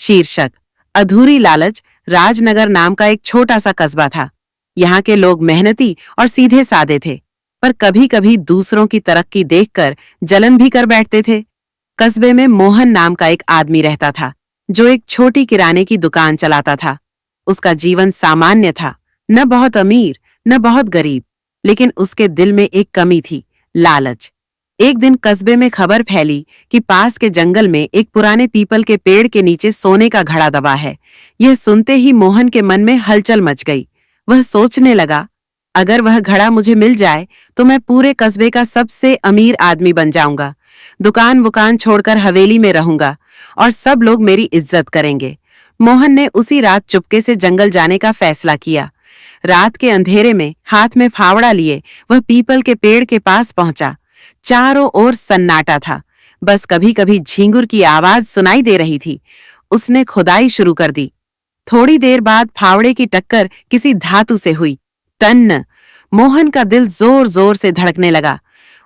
शीर्षक अधूरी लालच। राजनगर नाम का एक छोटा सा कस्बा था। यहाँ के लोग मेहनती और सीधे सादे थे, पर कभी कभी दूसरों की तरक्की देखकर जलन भी कर बैठते थे। कस्बे में मोहन नाम का एक आदमी रहता था, जो एक छोटी किराने की दुकान चलाता था। उसका जीवन सामान्य था, न बहुत अमीर न बहुत गरीब, लेकिन उसके दिल में एक कमी थी, लालच। एक दिन कस्बे में खबर फैली कि पास के जंगल में एक पुराने पीपल के पेड़ के नीचे सोने का घड़ा दबा है। यह सुनते ही मोहन के मन में हलचल मच गई। वह सोचने लगा, अगर वह घड़ा मुझे मिल जाए तो मैं पूरे कस्बे का सबसे अमीर आदमी बन जाऊंगा। दुकान वुकान छोड़कर हवेली में रहूंगा और सब लोग मेरी इज्जत करेंगे। मोहन ने उसी रात चुपके से जंगल जाने का फैसला किया। रात के अंधेरे में हाथ में फावड़ा लिए वह पीपल के पेड़ के पास पहुंचा। चारों ओर सन्नाटा था, बस कभी कभी झींगुर की आवाज सुनाई दे रही थी। उसने खुदाई शुरू कर दी। थोड़ी देर बाद फावड़े की टक्कर किसी धातु से हुई। टन्न! मोहन का दिल जोर जोर से धड़कने लगा।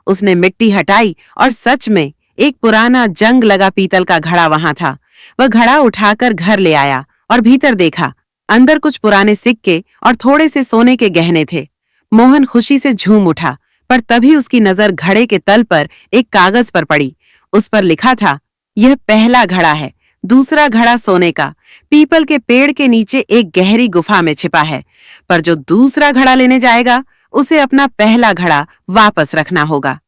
उसने मिट्टी हटाई और सच में एक पुराना जंग लगा पीतल का घड़ा वहां था। वह घड़ा उठाकर घर ले आया और भीतर देखा। अंदर कुछ पुराने सिक्के और थोड़े से सोने के गहने थे। मोहन खुशी से झूम उठा, पर तभी उसकी नजर घड़े के तल पर एक कागज पर पड़ी। उस पर लिखा था, यह पहला घड़ा है, दूसरा घड़ा सोने का, पीपल के पेड़ के नीचे एक गहरी गुफा में छिपा है, पर जो दूसरा घड़ा लेने जाएगा उसे अपना पहला घड़ा वापस रखना होगा।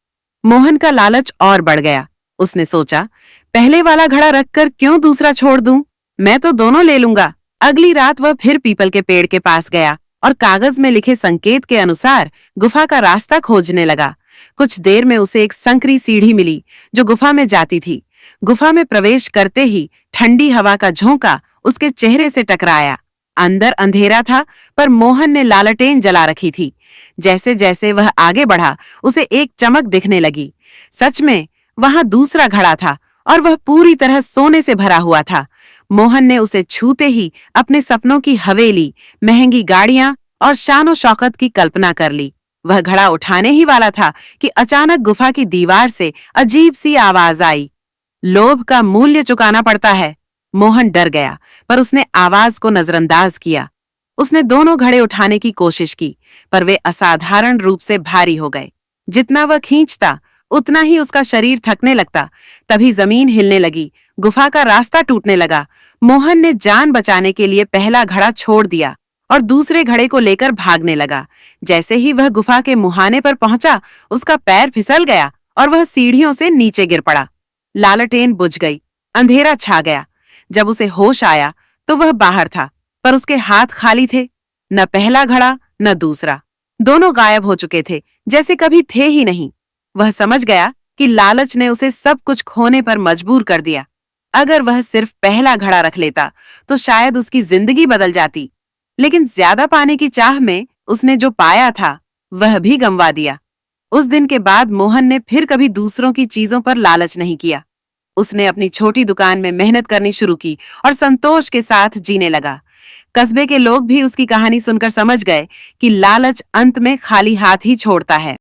मोहन का लालच और बढ़ गया। उसने सोचा, पहले वाला घड़ा रखकर क्यों दूसरा छोड़ दूं? मैं तो दोनों ले लूंगा। अगली रात वह फिर पीपल के पेड़ के पास गया और कागज में लिखे संकेत के अनुसार गुफा का रास्ता खोजने लगा। कुछ देर में उसे एक संकरी सीढ़ी मिली जो गुफा में जाती थी। गुफा में प्रवेश करते ही ठंडी हवा का झोंका उसके चेहरे से टकराया। अंदर अंधेरा था, पर मोहन ने लालटेन जला रखी थी। जैसे जैसे वह आगे बढ़ा, उसे एक चमक दिखने लगी। सच में वहां दूसरा घड़ा था और वह पूरी तरह सोने से भरा हुआ था। मोहन ने उसे छूते ही अपने सपनों की हवेली, महंगी गाड़ियां और शानो शौकत की कल्पना कर ली। वह घड़ा उठाने ही वाला था कि अचानक गुफा की दीवार से अजीब सी आवाज आई, लोभ का मूल्य चुकाना पड़ता है। मोहन डर गया, पर उसने आवाज को नजरअंदाज किया। उसने दोनों घड़े उठाने की कोशिश की, पर वे असाधारण रूप से भारी हो गए। जितना वह खींचता उतना ही उसका शरीर थकने लगता। तभी जमीन हिलने लगी, गुफा का रास्ता टूटने लगा। मोहन ने जान बचाने के लिए पहला घड़ा छोड़ दिया और दूसरे घड़े को लेकर भागने लगा। जैसे ही वह गुफा के मुहाने पर पहुंचा, उसका पैर फिसल गया और वह सीढ़ियों से नीचे गिर पड़ा। लालटेन बुझ गई, अंधेरा छा गया। जब उसे होश आया तो वह बाहर था, पर उसके हाथ खाली थे। न पहला घड़ा न दूसरा, दोनों गायब हो चुके थे, जैसे कभी थे ही नहीं। वह समझ गया कि लालच ने उसे सब कुछ खोने पर मजबूर कर दिया। अगर वह सिर्फ पहला घड़ा रख लेता तो शायद उसकी जिंदगी बदल जाती, लेकिन ज्यादा पाने की चाह में उसने जो पाया था वह भी गंवा दिया। उस दिन के बाद मोहन ने फिर कभी दूसरों की चीजों पर लालच नहीं किया। उसने अपनी छोटी दुकान में मेहनत करनी शुरू की और संतोष के साथ जीने लगा। कस्बे के लोग भी उसकी कहानी सुनकर समझ गए कि लालच अंत में खाली हाथ ही छोड़ता है।